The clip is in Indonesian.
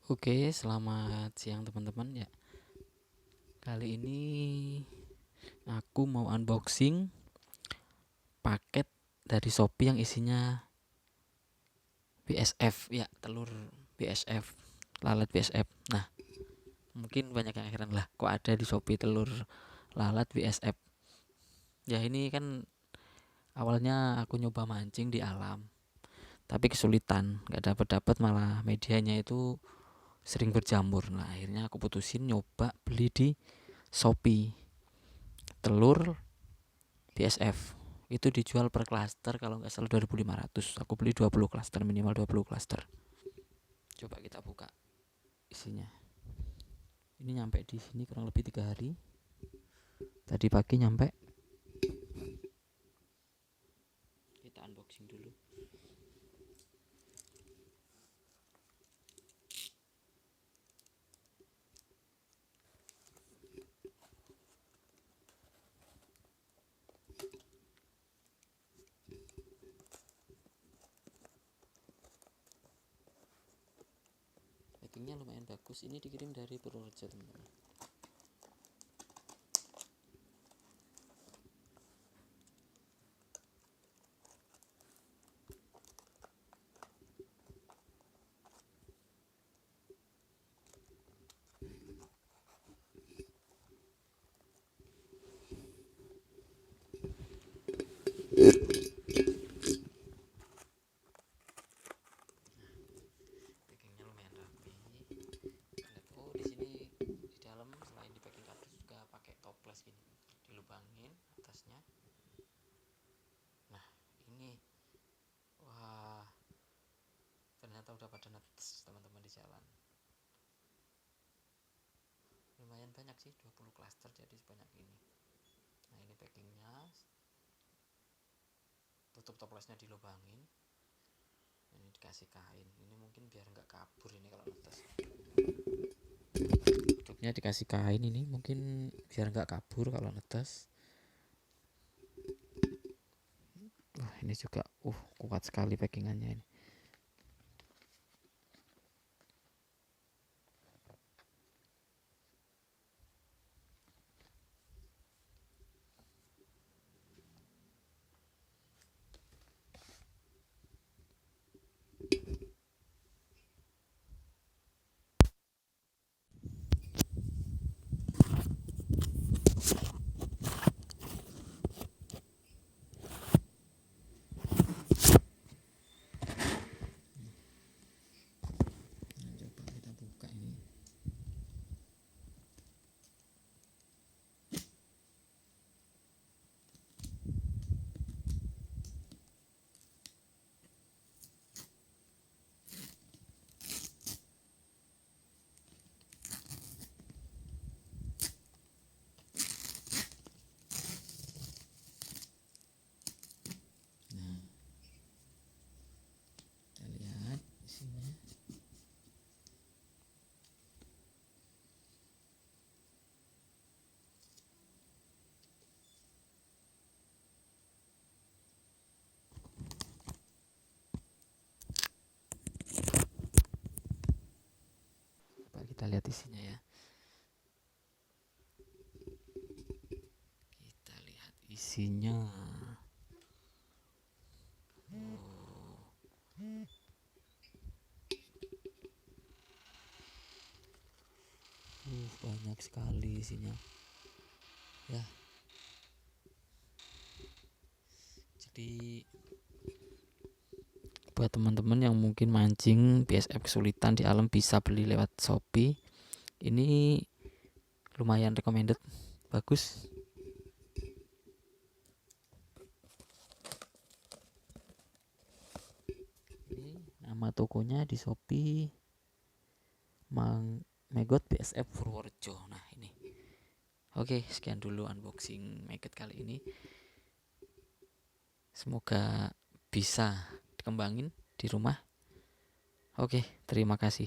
Oke, selamat siang teman-teman ya. Kali ini aku mau unboxing paket dari Shopee yang isinya BSF ya, telur BSF, lalat BSF. Nah, mungkin banyak yang heran lah, kok ada di Shopee telur lalat BSF. Ya ini kan awalnya aku nyoba mancing di alam, tapi kesulitan, nggak dapat malah medianya itu sering berjamur. Nah, akhirnya aku putusin nyoba beli di Shopee telur BSF. Itu dijual per klaster kalau nggak salah 2.500. Aku beli 20 klaster, minimal 20 klaster. Coba kita buka isinya. Ini nyampe di sini kurang lebih 3 hari. Tadi pagi nyampe. Kita unboxing dulu. Packingnya lumayan bagus. Ini dikirim dari Purworejo teman-teman. Packingnya lumayan rapi. Lihat, oh di sini di dalam selain di packing kardus juga pakai toples gini, dilubangin atasnya. Nah ini, wah ternyata udah pada netes teman-teman di jalan. Lumayan banyak sih, 20 klaster jadi sebanyak ini. Nah ini packingnya, tutup toplesnya dilubangin, ini dikasih kain, ini mungkin biar nggak kabur ini kalau netes. Tutupnya dikasih kain ini mungkin biar nggak kabur kalau netes. Wah ini juga kuat sekali packingannya ini. Nah, coba kita buka ini. Nah, kita lihat isinya. Coba kita lihat isinya ya. Kita lihat isinya. Banyak sekali isinya. Ya. Jadi buat teman-teman yang mungkin mancing BSF kesulitan di alam bisa beli lewat Shopee. Ini lumayan recommended, bagus. Ini nama tokonya di Shopee Mang Megot BSF Purworejo. Nah ini. Oke, sekian dulu unboxing Megot kali ini. Semoga bisa dikembangin di rumah. Oke, terima kasih.